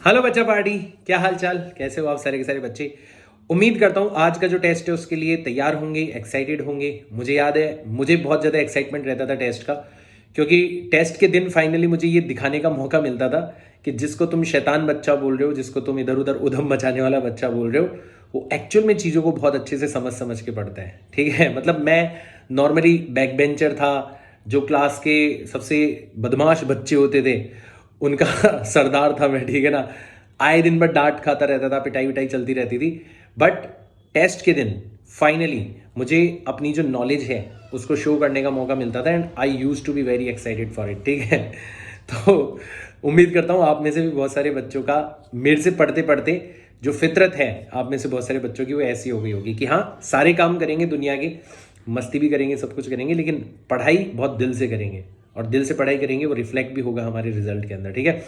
Hello बच्चा party, क्या हाल चाल, कैसे हो आप सारे के सारे बच्चे। उम्मीद करता हूँ आज का जो टेस्ट है उसके लिए तैयार होंगे, एक्साइटेड होंगे। मुझे याद है, मुझे बहुत ज़्यादा एक्साइटमेंट रहता था टेस्ट का, क्योंकि टेस्ट के दिन फाइनली मुझे ये दिखाने का मौका मिलता था कि जिसको तुम शैतान बच्चा बोल रहे हो, जिसको तुम इधर उधर उधम मचाने वाला बच्चा बोल रहे हो, वो एक्चुअल में चीज़ों को बहुत अच्छे से समझ समझ के पढ़ता है। ठीक है, मतलब मैं नॉर्मली बैक बेंचर था, जो क्लास के सबसे बदमाश बच्चे होते थे उनका सरदार था मैं। ठीक है ना, आए दिन भर डांट खाता रहता था, पिटाई विटाई चलती रहती थी। बट टेस्ट के दिन फाइनली मुझे अपनी जो नॉलेज है उसको शो करने का मौका मिलता था, and I use to be very excited for it. ठीक है, तो उम्मीद करता हूँ आप में से भी बहुत सारे बच्चों का मेरे से पढ़ते पढ़ते जो फितरत है आप में से बहुत सारे बच्चों की वो ऐसी हो गई होगी कि हाँ, सारे काम करेंगे दुनिया के, मस्ती भी करेंगे, सब कुछ करेंगे, लेकिन पढ़ाई बहुत दिल से करेंगे, और दिल से पढ़ाई करेंगे वो रिफ्लेक्ट भी होगा हमारे रिजल्ट के अंदर। ठीक है,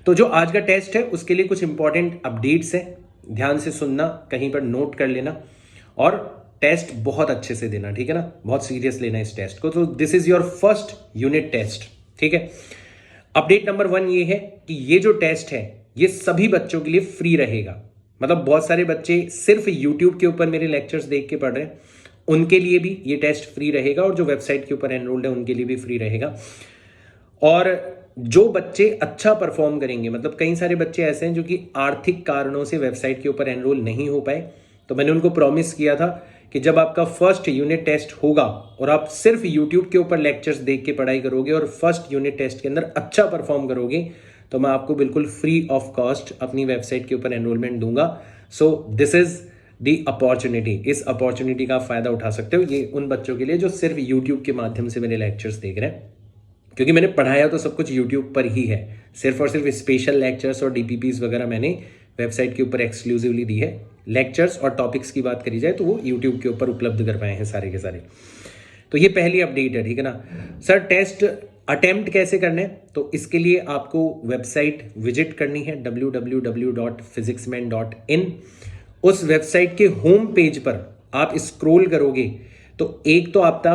तो जो आज का टेस्ट है उसके लिए कुछ इंपॉर्टेंट अपडेट्स है, ध्यान से सुनना, कहीं पर नोट कर लेना, और टेस्ट बहुत अच्छे से देना। ठीक है ना, बहुत सीरियस लेना इस टेस्ट को। तो this is your first unit test. ठीक है, अपडेट नंबर 1 ये है कि ये जो टेस्ट है ये सभी बच्चों के लिए फ्री रहेगा। मतलब बहुत सारे बच्चे सिर्फ यूट्यूब के ऊपर मेरे लेक्चर्स देख के पढ़ रहे हैं, उनके लिए भी ये टेस्ट फ्री रहेगा, और जो वेबसाइट के ऊपर एनरोल्ड है उनके लिए भी फ्री रहेगा। और जो बच्चे अच्छा परफॉर्म करेंगे, मतलब कई सारे बच्चे ऐसे हैं जो कि आर्थिक कारणों से वेबसाइट के ऊपर एनरोल नहीं हो पाए, तो मैंने उनको प्रॉमिस किया था कि जब आपका फर्स्ट यूनिट टेस्ट होगा और आप सिर्फ यूट्यूब के ऊपर लेक्चर्स देख के पढ़ाई करोगे और फर्स्ट यूनिट टेस्ट के अंदर अच्छा परफॉर्म करोगे, तो मैं आपको बिल्कुल फ्री ऑफ कॉस्ट अपनी वेबसाइट के ऊपर एनरोलमेंट दूंगा। So this is the opportunity. इस अपॉर्चुनिटी का आप फायदा उठा सकते हो। ये उन बच्चों के लिए जो सिर्फ यूट्यूब के माध्यम से मेरे लेक्चर्स देख रहे हैं, क्योंकि मैंने पढ़ाया तो सब कुछ यूट्यूब पर ही है। सिर्फ और सिर्फ स्पेशल लेक्चर्स और डीपीपीज वगैरह मैंने वेबसाइट के ऊपर एक्सक्लूसिवली दी है। लेक्चर्स और टॉपिक्स की बात करी जाए तो वो यूट्यूब के ऊपर उपलब्ध कर पाए हैं सारे के सारे। तो ये पहली अपडेट है। ठीक है ना सर, टेस्ट अटेम्प्ट कैसे करने हैं, तो इसके लिए आपको वेबसाइट विजिट करनी है www.physicsman.in। उस वेबसाइट के होम पेज पर आप स्क्रॉल करोगे तो एक तो आपका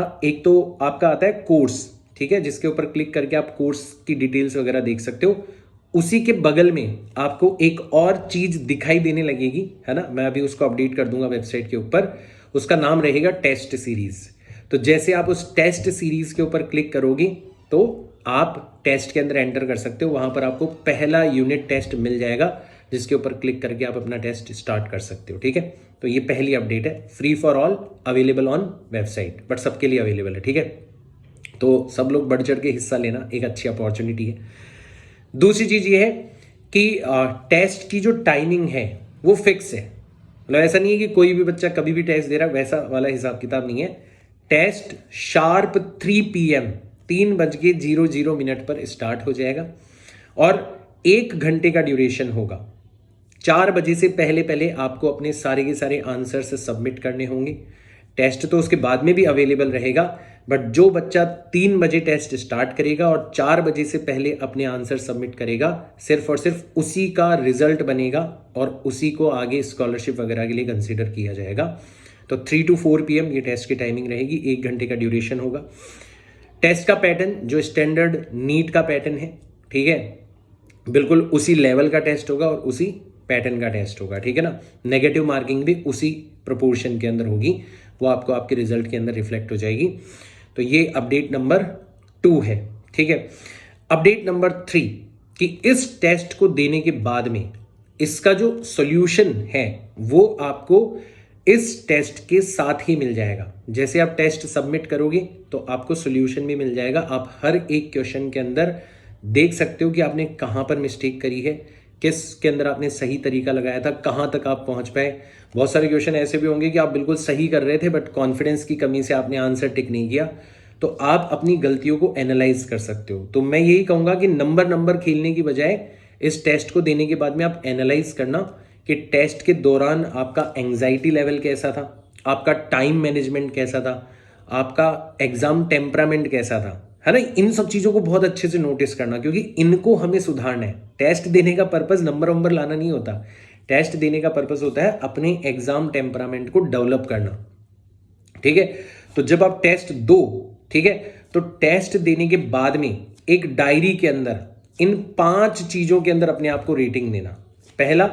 आता है कोर्स। ठीक है, जिसके ऊपर क्लिक करके आप कोर्स की डिटेल्स वगैरह देख सकते हो। उसी के बगल में आपको एक और चीज दिखाई देने लगेगी, है ना, मैं अभी उसको अपडेट कर दूंगा वेबसाइट के ऊपर। उसका नाम रहेगा टेस्ट सीरीज। तो जैसे आप उस टेस्ट सीरीज के ऊपर क्लिक करोगे तो आप टेस्ट के अंदर एंटर कर सकते हो। वहां पर आपको पहला यूनिट टेस्ट मिल जाएगा, जिसके ऊपर क्लिक करके आप अपना टेस्ट स्टार्ट कर सकते हो। ठीक है, तो ये पहली अपडेट है, free for all, available on website, but सबके लिए अवेलेबल है। ठीक है, तो सब लोग बढ़ चढ़ के हिस्सा लेना, एक अच्छी अपॉर्चुनिटी है। दूसरी चीज ये है कि टेस्ट की जो टाइमिंग है वो फिक्स है। मतलब ऐसा नहीं है कि कोई भी बच्चा कभी भी टेस्ट दे रहा है, वैसा वाला हिसाब किताब नहीं है। टेस्ट शार्प 3 PM 3:00 पर स्टार्ट हो जाएगा, और 1 घंटे का ड्यूरेशन होगा। 4 बजे से पहले पहले आपको अपने सारे के सारे आंसर्स सबमिट करने होंगे। टेस्ट तो उसके बाद में भी अवेलेबल रहेगा, बट जो बच्चा 3 बजे टेस्ट स्टार्ट करेगा और 4 बजे से पहले अपने आंसर सबमिट करेगा, सिर्फ और सिर्फ उसी का रिजल्ट बनेगा और उसी को आगे स्कॉलरशिप वगैरह के लिए कंसिडर किया जाएगा। तो 3 to 4 PM ये टेस्ट की टाइमिंग रहेगी, 1 घंटे का ड्यूरेशन होगा। टेस्ट का पैटर्न जो स्टैंडर्ड नीट का पैटर्न है, ठीक है, बिल्कुल उसी लेवल का टेस्ट होगा और उसी पैटर्न का टेस्ट होगा। ठीक है ना, नेगेटिव मार्किंग भी उसी प्रोपोर्शन के अंदर होगी, वो आपको आपके रिजल्ट के अंदर रिफ्लेक्ट हो जाएगी। तो ये अपडेट नंबर 2 है। ठीक है, अपडेट नंबर 3 कि इस टेस्ट को देने के बाद में इसका जो सॉल्यूशन है वो आपको इस टेस्ट के साथ ही मिल जाएगा। जैसे आप टेस्ट सबमिट करोगे तो आपको सॉल्यूशन भी मिल जाएगा। आप हर एक क्वेश्चन के अंदर देख सकते हो कि आपने कहां पर मिस्टेक करी है, किस के अंदर आपने सही तरीका लगाया था, कहां तक आप पहुंच पाए। बहुत सारे क्वेश्चन ऐसे भी होंगे कि आप बिल्कुल सही कर रहे थे बट कॉन्फिडेंस की कमी से आपने आंसर टिक नहीं किया, तो आप अपनी गलतियों को एनालाइज कर सकते हो। तो मैं यही कहूंगा कि नंबर खेलने की बजाय इस टेस्ट को देने के बाद में आप एनालाइज करना कि टेस्ट के दौरान आपका एंजाइटी लेवल कैसा था, आपका टाइम मैनेजमेंट कैसा था, आपका एग्जाम टेम्परामेंट कैसा था, है ना। इन सब चीजों को बहुत अच्छे से नोटिस करना, क्योंकि इनको हमें सुधारना है। टेस्ट देने का पर्पस नंबर लाना नहीं होता। टेस्ट देने का पर्पस होता है अपने एग्जाम टेम्परामेंट को डेवलप करना। ठीक है, तो जब आप टेस्ट दो, ठीक है, तो टेस्ट देने के बाद में एक डायरी के अंदर इन 5 चीजों के अंदर अपने आप को रेटिंग देना। पहला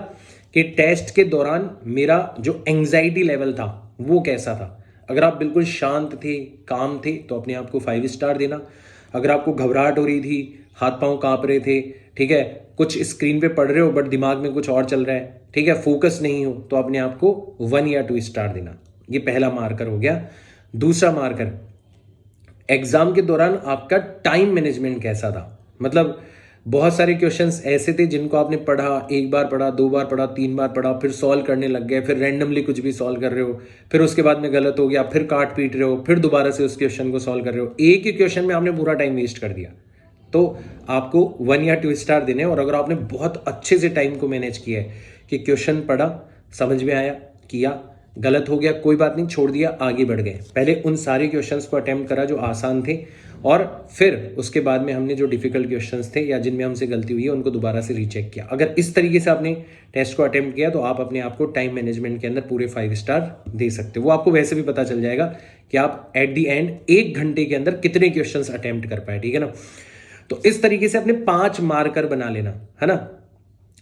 कि टेस्ट के दौरान मेरा जो एंजाइटी लेवल था वो कैसा था। अगर आप बिल्कुल शांत थे, काम थे, तो अपने आप को 5 स्टार देना। अगर आपको घबराहट हो रही थी, हाथ पांव कांप रहे थे, ठीक है, कुछ स्क्रीन पे पढ़ रहे हो बट दिमाग में कुछ और चल रहा है, ठीक है, फोकस नहीं हो, तो अपने आप को 1 या 2 स्टार देना। ये पहला मार्कर हो गया। दूसरा मार्कर, एग्जाम के दौरान आपका टाइम मैनेजमेंट कैसा था। मतलब बहुत सारे क्वेश्चंस ऐसे थे जिनको आपने पढ़ा, एक बार पढ़ा, 2 बार पढ़ा, 3 बार पढ़ा, फिर सॉल्व करने लग गए, फिर रैंडमली कुछ भी सॉल्व कर रहे हो, फिर उसके बाद में गलत हो गया, फिर काट पीट रहे हो, फिर दोबारा से उस क्वेश्चन को सॉल्व कर रहे हो। एक ही क्वेश्चन में आपने पूरा टाइम वेस्ट कर दिया, तो आपको 1 या 2 स्टार देने। और अगर आपने बहुत अच्छे से टाइम को मैनेज किया है कि क्वेश्चन पढ़ा, समझ में आया, किया, गलत हो गया, कोई बात नहीं, छोड़ दिया, आगे बढ़ गए, पहले उन सारे क्वेश्चंस को अटेम्प्ट करा जो आसान थे, और फिर उसके बाद में हमने जो डिफिकल्ट क्वेश्चंस थे या जिनमें हमसे गलती हुई है उनको दोबारा से रीचेक किया। अगर इस तरीके से आपने टेस्ट को अटेम्प्ट किया तो आप अपने आप को टाइम मैनेजमेंट के अंदर पूरे 5 स्टार दे सकते हो। वो आपको वैसे भी पता चल जाएगा कि आप एट दी एंड 1 घंटे के अंदर कितने क्वेश्चंस अटेम्प्ट कर पाए, ठीक है ना। तो इस तरीके से अपने 5 मार्कर बना लेना, है ना।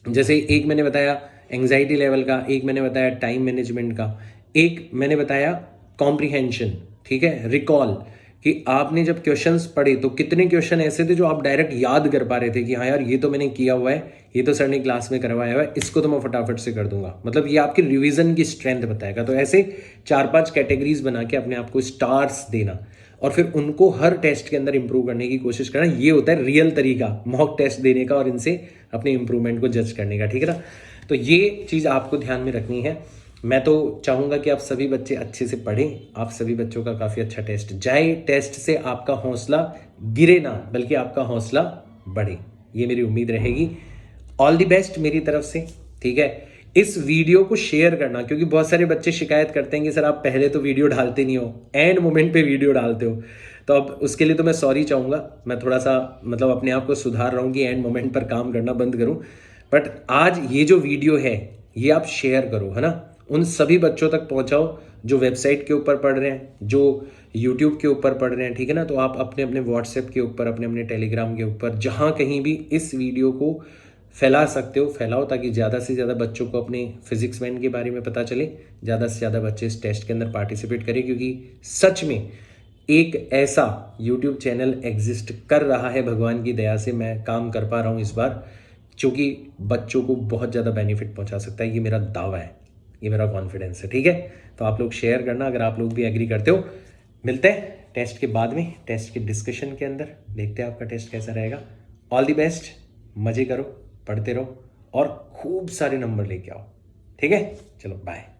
जैसे एक मैंने बताया एंजाइटी लेवल का, एक मैंने बताया टाइम मैनेजमेंट का, एक मैंने बताया कॉम्प्रिहेंशन, ठीक है, रिकॉल, कि आपने जब क्वेश्चंस पढ़े तो कितने क्वेश्चन ऐसे थे जो आप डायरेक्ट याद कर पा रहे थे कि हाँ यार ये तो मैंने किया हुआ है, ये तो सर ने क्लास में करवाया हुआ है, इसको तो मैं फटाफट से कर दूंगा। मतलब ये आपकी रिवीजन की स्ट्रेंथ बताएगा। तो ऐसे 4-5 कैटेगरीज बना के अपने आप को स्टार्स देना और फिर उनको हर टेस्ट के अंदर इंप्रूव करने की कोशिश करना। ये होता है रियल तरीका मॉक टेस्ट देने का और इनसे अपने इंप्रूवमेंट को जज करने का, ठीक है ना। तो ये चीज़ आपको ध्यान में रखनी है। मैं तो चाहूँगा कि आप सभी बच्चे अच्छे से पढ़ें, आप सभी बच्चों का काफ़ी अच्छा टेस्ट जाए, टेस्ट से आपका हौसला गिरे ना बल्कि आपका हौसला बढ़े, ये मेरी उम्मीद रहेगी। ऑल द बेस्ट मेरी तरफ से, ठीक है। इस वीडियो को शेयर करना, क्योंकि बहुत सारे बच्चे शिकायत करते हैं कि सर आप पहले तो वीडियो डालते नहीं हो, एंड मोमेंट पे वीडियो डालते हो। तो अब उसके लिए तो मैं सॉरी चाहूँगा, मैं थोड़ा सा मतलब अपने आप को सुधार रहा हूँ कि एंड मोमेंट पर काम करना बंद करूँ। बट आज ये जो वीडियो है ये आप शेयर करो, है ना, उन सभी बच्चों तक पहुंचाओ जो वेबसाइट के ऊपर पढ़ रहे हैं, जो यूट्यूब के ऊपर पढ़ रहे हैं, ठीक है ना। तो आप अपने अपने व्हाट्सएप के ऊपर, अपने अपने टेलीग्राम के ऊपर, जहां कहीं भी इस वीडियो को फैला सकते हो फैलाओ, ताकि ज़्यादा से ज़्यादा बच्चों को अपने फिजिक्स मैन के बारे में पता चले, ज़्यादा से ज़्यादा बच्चे इस टेस्ट के अंदर पार्टिसिपेट करें। क्योंकि सच में एक ऐसा यूट्यूब चैनल एग्जिस्ट कर रहा है, भगवान की दया से मैं काम कर पा रहा हूँ इस बार, जो कि बच्चों को बहुत ज़्यादा बेनिफिट पहुँचा सकता है। ये मेरा दावा है, ये मेरा कॉन्फिडेंस है, ठीक है। तो आप लोग शेयर करना अगर आप लोग भी एग्री करते हो। मिलते हैं टेस्ट के बाद में, टेस्ट के डिस्कशन के अंदर, देखते हैं आपका टेस्ट कैसा रहेगा। ऑल द बेस्ट, मज़े करो, पढ़ते रहो और खूब सारे नंबर लेके आओ, ठीक है। चलो बाय।